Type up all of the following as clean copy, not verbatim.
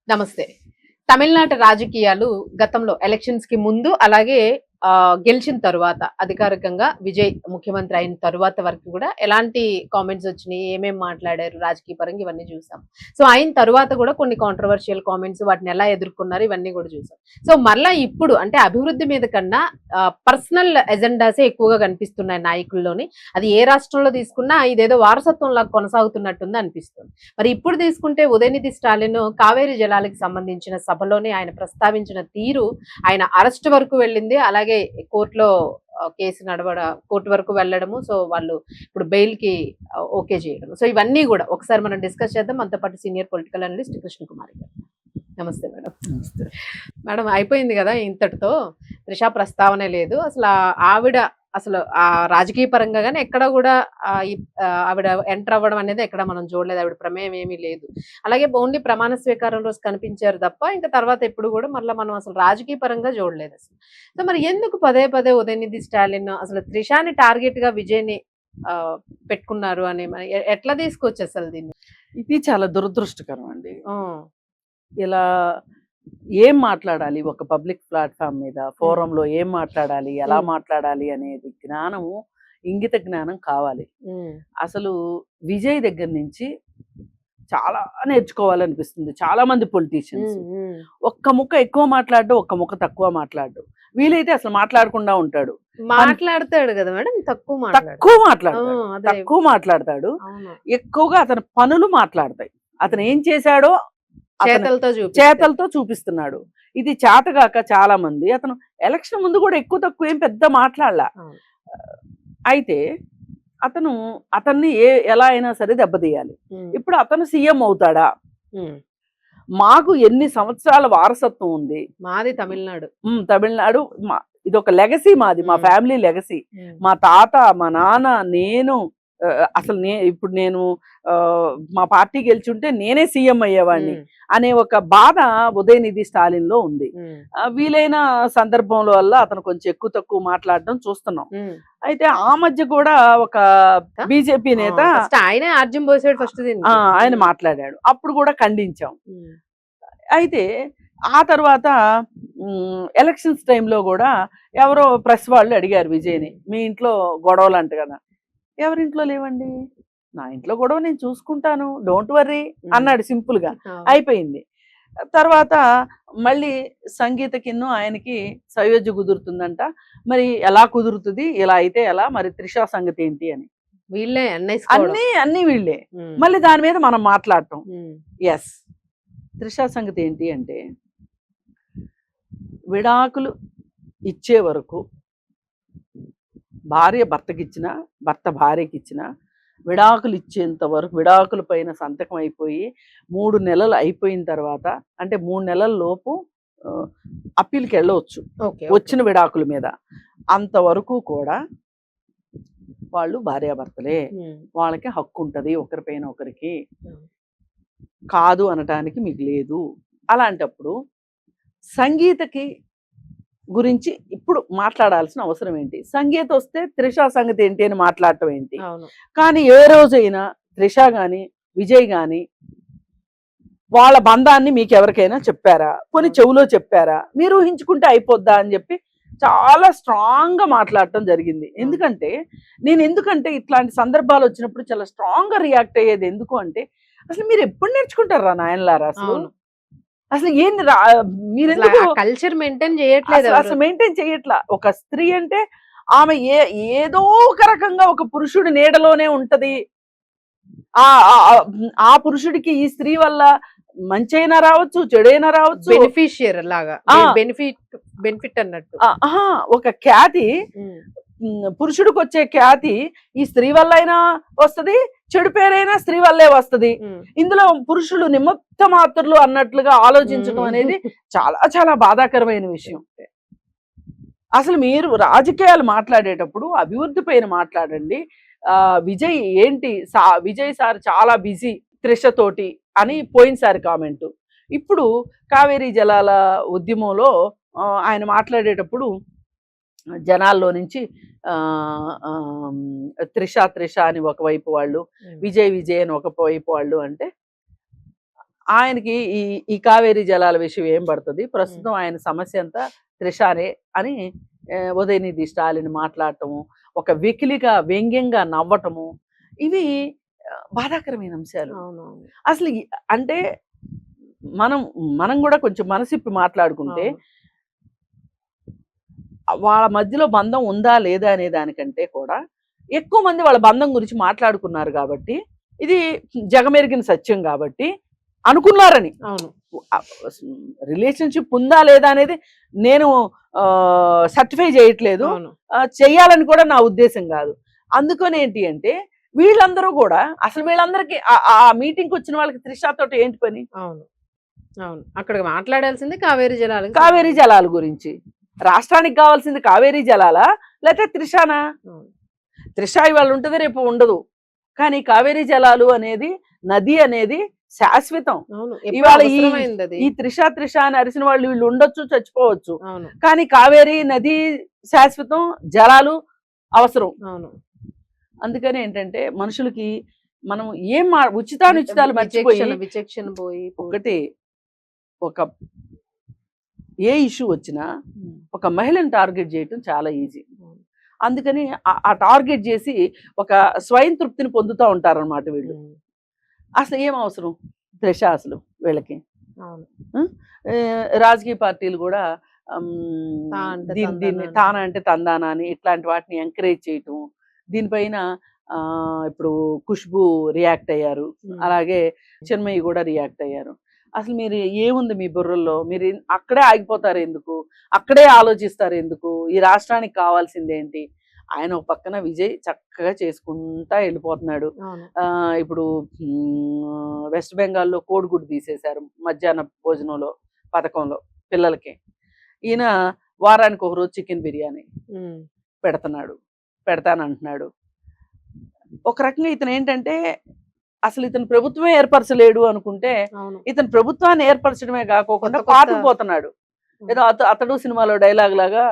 నమస్తే. తమిళనాడు రాజకీయాలు గతంలో ఎలక్షన్స్ కి ముందు అలాగే గెలిచిన తరువాత అధికారికంగా విజయ్ ముఖ్యమంత్రి అయిన తరువాత వరకు కూడా ఎలాంటి కామెంట్స్ వచ్చినాయి, ఏమేం మాట్లాడారు రాజకీయ పరంగా ఇవన్నీ చూసాం. సో అయిన తరువాత కూడా కొన్ని కాంట్రవర్షియల్ కామెంట్స్ వాటిని ఎలా ఎదుర్కొన్నారు ఇవన్నీ కూడా చూసాం. సో మరలా ఇప్పుడు అంటే అభివృద్ధి మీద కన్నా పర్సనల్ ఎజెండాసే ఎక్కువగా కనిపిస్తున్నాయి నాయకుల్లోని. అది ఏ రాష్ట్రంలో తీసుకున్నా ఇదేదో వారసత్వంలా కొనసాగుతున్నట్టుంది అనిపిస్తుంది. మరి ఇప్పుడు తీసుకుంటే ఉదయనిధి స్టాలిన్ కావేరీ జలాలకు సంబంధించిన సభలోనే ఆయన ప్రస్తావించిన తీరు ఆయన అరెస్ట్ వరకు వెళ్ళింది. అలాగే కోర్టులో కేసు కోర్టు వరకు వెళ్ళడము. సో వాళ్ళు ఇప్పుడు బెయిల్ కి ఓకే చేయడం. సో ఇవన్నీ కూడా ఒకసారి మనం డిస్కస్ చేద్దాం. మనతో పాటు సీనియర్ పొలిటికల్ అనలిస్ట్ కృష్ణకుమారి గారు. నమస్తే మేడం. మేడం అయిపోయింది కదా ఇంతటితో, త్రిష ప్రస్తావనే లేదు అసలు. ఆవిడ అసలు ఆ రాజకీయ పరంగా కానీ ఎక్కడ కూడా ఆవిడ ఎంటర్ అవ్వడం అనేది ఎక్కడ మనం చూడలేదు. ఆవిడ ప్రమేయం ఏమీ లేదు. అలాగే ఓన్లీ ప్రమాణ స్వీకారం రోజు కనిపించారు తప్ప ఇంకా తర్వాత ఎప్పుడు కూడా మళ్ళీ మనం అసలు రాజకీయ పరంగా చూడలేదు అసలు. సో మరి ఎందుకు పదే పదే ఉదయనిధి స్టాలిన్ అసలు త్రిషాని టార్గెట్ గా విజయ్ని పెట్టుకున్నారు అని ఎట్లా తీసుకోవచ్చు అసలు దీన్ని? ఇది చాలా దురదృష్టకరం అండి. ఇలా ఏం మాట్లాడాలి ఒక పబ్లిక్ ప్లాట్ఫామ్ మీద, ఫోరంలో ఏం మాట్లాడాలి, ఎలా మాట్లాడాలి అనేది జ్ఞానము, ఇంగిత జ్ఞానం కావాలి. అసలు విజయ్ దగ్గర నుంచి చాలా నేర్చుకోవాలనిపిస్తుంది. చాలా మంది పొలిటీషియన్స్ ఒక్క ముక్క ఎక్కువ మాట్లాడు, ఒక్క ముక్క తక్కువ మాట్లాడు. వీలైతే అసలు మాట్లాడకుండా ఉంటాడు. మాట్లాడతాడు కదా మేడం, తక్కువ మాట్లాడతాడు. ఎక్కువగా అతని పనులు మాట్లాడతాయి. అతను ఏం చేశాడో చేతలతో చూపిస్తున్నాడు. ఇది చేతగాక చాలా మంది అతను ఎలక్షన్ ముందు కూడా ఎక్కువ తక్కువ ఏం పెద్ద మాట్లాడలా. అయితే అతన్ని ఎలా అయినా సరే దెబ్బతీయాలి. ఇప్పుడు అతను సీఎం అవుతాడా? మాకు ఎన్ని సంవత్సరాల వారసత్వం ఉంది. మాది తమిళనాడు. ఇది ఒక లెగసీ మాది, మా ఫ్యామిలీ లెగసీ. మా తాత, మా నాన్న, నేను అసలు ఇప్పుడు నేను మా పార్టీ గెలిచుంటే నేనే సీఎం అయ్యేవాడిని అనే ఒక బాధ ఉదయనిధి స్టాలిన్ లో ఉంది. వీలైన సందర్భంలో వల్ల అతను కొంచెం ఎక్కువ తక్కువ మాట్లాడడం చూస్తున్నాం. అయితే ఆ మధ్య కూడా ఒక బీజేపీ నేత ఆయన మాట్లాడాడు, అప్పుడు కూడా ఖండించాం. అయితే ఆ తర్వాత ఎలక్షన్స్ టైంలో కూడా ఎవరో ప్రెస్ వాళ్ళు అడిగారు విజయ్ని, మీ ఇంట్లో గొడవలు అంట కదా. ఎవరింట్లో లేవండి, నా ఇంట్లో గొడవ నేను చూసుకుంటాను, డోంట్ వర్రీ అన్నాడు సింపుల్ గా. అయిపోయింది. తర్వాత మళ్ళీ సంగీతకిన్ను ఆయనకి సయోధ్య కుదురుతుందంట. మరి ఎలా కుదురుతుంది, ఇలా అయితే ఎలా, మరి త్రిష సంగతి ఏంటి అని వీళ్ళే అన్ని వీళ్ళే మళ్ళీ దాని మీద మనం మాట్లాడటం. ఎస్, త్రిష సంగతి ఏంటి అంటే విడాకులు ఇచ్చే వరకు భార్య భర్తకిచ్చిన, భర్త భార్యకి ఇచ్చిన, విడాకులు ఇచ్చేంత వరకు విడాకుల పైన సంతకం అయిపోయి 3 నెలలు అయిపోయిన తర్వాత, అంటే 3 నెలల లోపు అప్పీల్కి వెళ్ళవచ్చు వచ్చిన విడాకుల మీద. అంతవరకు కూడా వాళ్ళు భార్యాభర్తలే, వాళ్ళకి హక్కు ఉంటుంది ఒకరిపైన ఒకరికి, కాదు అనటానికి మీకు లేదు. అలాంటప్పుడు సంగీతకి గురించి ఇప్పుడు మాట్లాడాల్సిన అవసరం ఏంటి? సంగీత వస్తే త్రిష సంగతి ఏంటి అని మాట్లాడటం ఏంటి? కానీ ఏ రోజైనా త్రిష గాని విజయ్ గాని వాళ్ళ బంధాన్ని మీకు ఎవరికైనా చెప్పారా? కొన్ని చెవులో చెప్పారా? మీరు ఊహించుకుంటే అయిపోద్దా అని చెప్పి చాలా స్ట్రాంగ్ గా మాట్లాడటం జరిగింది. ఎందుకంటే ఇట్లాంటి సందర్భాలు వచ్చినప్పుడు చాలా స్ట్రాంగ్ గా రియాక్ట్ అయ్యేది. ఎందుకు అంటే అసలు మీరు ఎప్పుడు నేర్చుకుంటారా నాయనలారా? అసలు ఏంది మీరు కల్చర్ మెయింటైన్ చేయట్లేదు, అసలు మెయింటైన్ చేయట్లా. ఒక స్త్రీ అంటే ఆమె ఏదో ఒక రకంగా ఒక పురుషుడి నీడలోనే ఉంటది. ఆ పురుషుడికి ఈ స్త్రీ వల్ల మంచైనా రావచ్చు, చెడైనా రావచ్చు, బెనిఫిషియర్ లాగా, బెనిఫిట్ అన్నట్టు. ఒక ఖ్యాతి, పురుషుడికి వచ్చే ఖ్యాతి ఈ స్త్రీ వల్ల అయినా వస్తుంది, చెడు పేరైనా స్త్రీ వల్లే వస్తుంది. ఇందులో పురుషులు నిమిత్త మాత్రులు అన్నట్లుగా ఆలోచించడం అనేది చాలా చాలా బాధాకరమైన విషయం. అసలు మీరు రాజకీయాలు మాట్లాడేటప్పుడు అభివృద్ధి పైన మాట్లాడండి. విజయ్ విజయ్ సార్ చాలా బిజీ త్రిష తోటి అని పోయినసారి కామెంటు. ఇప్పుడు కావేరీ జలాల ఉద్యమంలో ఆయన మాట్లాడేటప్పుడు జనాల్లో నుంచి త్రిష అని ఒకవైపు వాళ్ళు, విజయ్ అని ఒకవైపు వాళ్ళు, అంటే ఆయనకి ఈ కావేరీ జలాల విషయం ఏం పడుతుంది, ప్రస్తుతం ఆయన సమస్య అంతా త్రిషానే అని ఉదయనిధి స్టాలిన్ మాట్లాడటము, ఒక వెకిలిగా వ్యంగ్యంగా నవ్వటము, ఇవి బాధాకరమైన అంశాలు. అసలు అంటే మనం కూడా కొంచెం మనసిప్పి మాట్లాడుకుంటే వాళ్ళ మధ్యలో బంధం ఉందా లేదా అనే దానికంటే కూడా ఎక్కువ మంది వాళ్ళ బంధం గురించి మాట్లాడుకున్నారు కాబట్టి, ఇది జగమెరిగిన సత్యం కాబట్టి అనుకున్నారని. రిలేషన్షిప్ ఉందా లేదా అనేది నేను సర్టిఫై చేయట్లేదు, చెయ్యాలని కూడా నా ఉద్దేశం కాదు. అందుకని ఏంటి అంటే వీళ్ళందరూ కూడా అసలు వీళ్ళందరికీ ఆ మీటింగ్కి వచ్చిన వాళ్ళకి త్రిషాతో ఏంటి పని? అక్కడ మాట్లాడాల్సింది కావేరీ జలాల గురించి. రాష్ట్రానికి కావాల్సింది కావేరీ జలాలా లేకపోతే త్రిషానా? త్రిష ఇవాళ ఉంటుంది, రేపు ఉండదు. కానీ కావేరీ జలాలు అనేది, నది అనేది శాశ్వతం. ఇవాళ ఈ త్రిష అని అరిసిన వాళ్ళు వీళ్ళు ఉండొచ్చు, చచ్చిపోవచ్చు, కానీ కావేరీ నది శాశ్వతం, జలాలు అవసరం. అందుకని ఏంటంటే మనుషులకి మనం ఏం ఉచితాలు మర్చిపోయి ఒకటి ఏ ఇష్యూ వచ్చినా ఒక మహిళను టార్గెట్ చేయటం చాలా ఈజీ. అందుకని ఆ టార్గెట్ చేసి ఒక స్వయం తృప్తిని పొందుతూ ఉంటారన్నమాట వీళ్ళు. అసలు ఏం అవసరం త్రిష అసలు వీళ్ళకి? రాజకీయ పార్టీలు కూడా దీన్ని తానా అంటే తందానా అని ఇట్లాంటి వాటిని ఎంకరేజ్ చేయటం, దీనిపైన ఇప్పుడు ఖుష్బు రియాక్ట్ అయ్యారు, అలాగే చిన్మయి కూడా రియాక్ట్ అయ్యారు. అసలు మీరు ఏముంది మీ బుర్రల్లో? మీరు అక్కడే ఆగిపోతారు ఎందుకు? అక్కడే ఆలోచిస్తారు ఎందుకు? ఈ రాష్ట్రానికి కావాల్సింది ఏంటి? ఆయన ఒక పక్కన విజయ్ చక్కగా చేసుకుంటా వెళ్ళిపోతున్నాడు. ఇప్పుడు వెస్ట్ బెంగాల్లో కోడిగుడ్డు తీసేశారు మధ్యాహ్న భోజనంలో పథకంలో పిల్లలకి. ఈయన వారానికి ఒక రోజు చికెన్ బిర్యానీ పెడతానంటున్నాడు. ఒక రకంగా ఇతను ఏంటంటే అసలు ఇతను ప్రభుత్వమే ఏర్పరచలేడు అనుకుంటే ఇతను ప్రభుత్వాన్ని ఏర్పరచడమే కాకోకుండా పాతుకుపోతున్నాడు. ఏదో అతడు సినిమాలో డైలాగ్ లాగా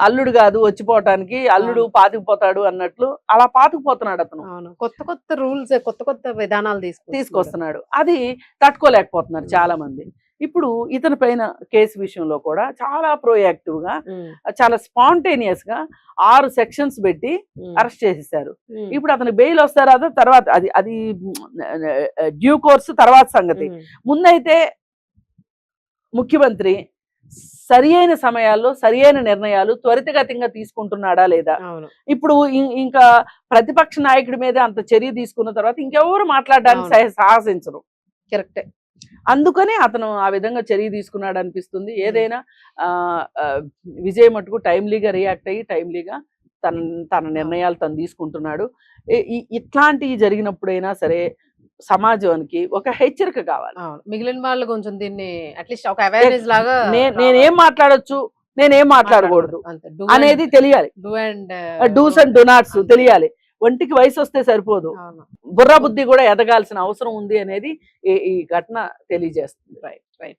అల్లుడు కాదు వచ్చిపోవటానికి, అల్లుడు పాతుకుపోతాడు అన్నట్లు అలా పాతుకుపోతున్నాడు అతను. కొత్త కొత్త రూల్స్, కొత్త కొత్త విధానాలు తీసుకొస్తున్నాడు. అది తట్టుకోలేకపోతున్నారు చాలా మంది. ఇప్పుడు ఇతని పైన కేసు విషయంలో కూడా చాలా ప్రోయాక్టివ్ గా, చాలా స్పాంటేనియస్ గా 6 సెక్షన్స్ పెట్టి అరెస్ట్ చేసేసారు. ఇప్పుడు అతను బెయిల్ వస్తారా తర్వాత అది డ్యూ కోర్సు తర్వాత సంగతి. ముందైతే ముఖ్యమంత్రి సరి అయిన సమయాల్లో సరి అయిన నిర్ణయాలు త్వరితగతంగా తీసుకుంటున్నాడా లేదా? ఇప్పుడు ఇంకా ప్రతిపక్ష నాయకుడి మీద అంత చర్య తీసుకున్న తర్వాత ఇంకెవరు మాట్లాడడానికి సాహసించరు. కరెక్టే. అందుకనే అతను ఆ విధంగా చర్య తీసుకున్నాడు అనిపిస్తుంది. ఏదైనా విజయ్ మటుకు టైమ్లీగా రియాక్ట్ అయ్యి టైమ్లీగా తన నిర్ణయాలు తను తీసుకుంటున్నాడు. ఇట్లాంటివి జరిగినప్పుడైనా సరే సమాజానికి ఒక హెచ్చరిక కావాలి. మిగిలిన వాళ్ళు కొంచెం దీన్ని అట్లీస్ట్ ఒక అవేర్నెస్ లాగా నేనేం మాట్లాడొచ్చు, నేనేం మాట్లాడకూడదు అనేది తెలియాలి. డూస్ అండ్ డూ నాట్స్ తెలియాలి. ఒంటికి వయసు వస్తే సరిపోదు, బుర్ర బుద్ధి కూడా ఎదగాల్సిన అవసరం ఉంది అనేది ఈ ఘటన తెలియజేస్తుంది. రైట్.